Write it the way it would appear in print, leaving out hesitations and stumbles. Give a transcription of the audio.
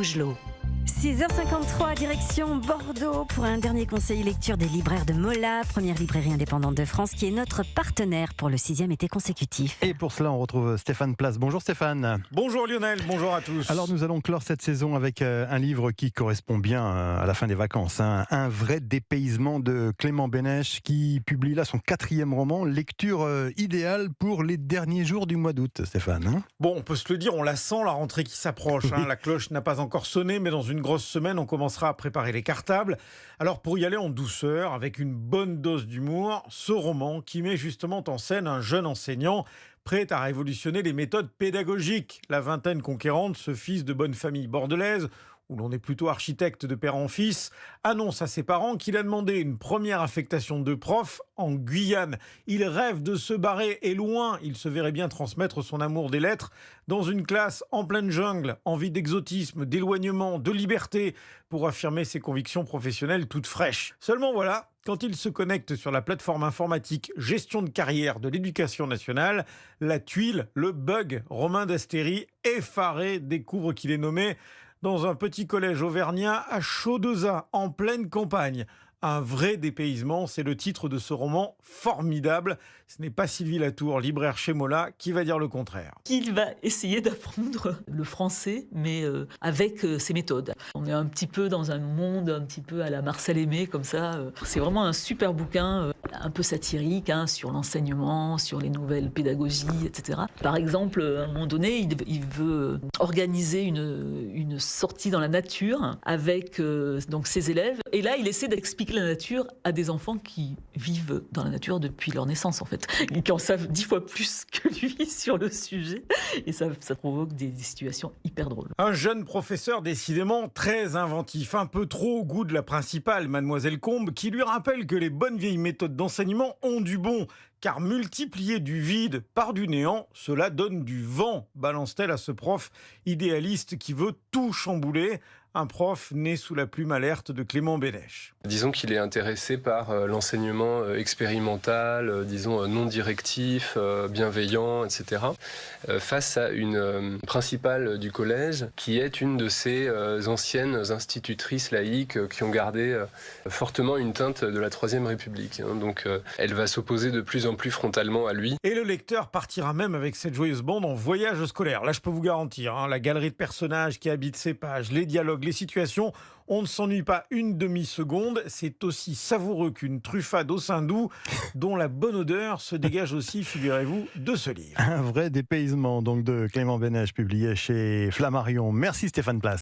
Gelot. 6h53, direction Bordeaux pour un dernier conseil lecture des libraires de Mola, première librairie indépendante de France qui est notre partenaire pour le 6e été consécutif. Et pour cela, on retrouve Stéphane Place. Bonjour Stéphane. Bonjour Lionel, bonjour à tous. Alors nous allons clore cette saison avec un livre qui correspond bien à la fin des vacances. Un vrai dépaysement de Clément Bénèche qui publie là son 4e roman, lecture idéale pour les derniers jours du mois d'août, Stéphane. Bon, on peut se le dire, on la sent, la rentrée qui s'approche. La cloche n'a pas encore sonné, mais dans une grosse semaine, on commencera à préparer les cartables. Alors pour y aller en douceur, avec une bonne dose d'humour, ce roman qui met justement en scène un jeune enseignant prêt à révolutionner les méthodes pédagogiques. La vingtaine conquérante, ce fils de bonne famille bordelaise, où l'on est plutôt architecte de père en fils, annonce à ses parents qu'il a demandé une première affectation de prof en Guyane. Il rêve de se barrer et loin, il se verrait bien transmettre son amour des lettres dans une classe en pleine jungle, envie d'exotisme, d'éloignement, de liberté, pour affirmer ses convictions professionnelles toutes fraîches. Seulement voilà, quand il se connecte sur la plateforme informatique gestion de carrière de l'éducation nationale, la tuile, le bug, Romain d'Astéry, effaré, découvre qu'il est nommé dans un petit collège auvergnat à Chaudezat, en pleine campagne. Un vrai dépaysement, c'est le titre de ce roman formidable. Ce n'est pas Sylvie Latour, libraire chez Mola, qui va dire le contraire. Il va essayer d'apprendre le français, mais avec ses méthodes. On est un petit peu dans un monde un petit peu à la Marcel Aimé, comme ça. C'est vraiment un super bouquin, un peu satirique, sur l'enseignement, sur les nouvelles pédagogies, etc. Par exemple, à un moment donné, il veut organiser une sortie dans la nature avec donc ses élèves. Et là, il essaie d'expliquer la nature à des enfants qui vivent dans la nature depuis leur naissance, en fait. Ils en savent 10 fois plus que lui sur le sujet. Et ça provoque des situations hyper drôles. Un jeune professeur décidément très inventif, un peu trop au goût de la principale, Mademoiselle Combe, qui lui rappelle que les bonnes vieilles méthodes d'enseignement ont du bon. Car multiplier du vide par du néant, cela donne du vent, balance-t-elle à ce prof idéaliste qui veut tout chambouler. Un prof né sous la plume alerte de Clément Bénèche. Disons qu'il est intéressé par l'enseignement expérimental, disons non directif, bienveillant, etc. Face à une principale du collège qui est une de ces anciennes institutrices laïques qui ont gardé fortement une teinte de la Troisième République. Donc elle va s'opposer de plus en plus frontalement à lui. Et le lecteur partira même avec cette joyeuse bande en voyage scolaire. Là, je peux vous garantir, la galerie de personnages qui habitent ces pages, les dialogues, les situations, on ne s'ennuie pas une demi-seconde. C'est aussi savoureux qu'une truffade au saindoux, dont la bonne odeur se dégage aussi, figurez-vous, de ce livre. Un vrai dépaysement donc de Clément Bénèche, publié chez Flammarion. Merci Stéphane Place.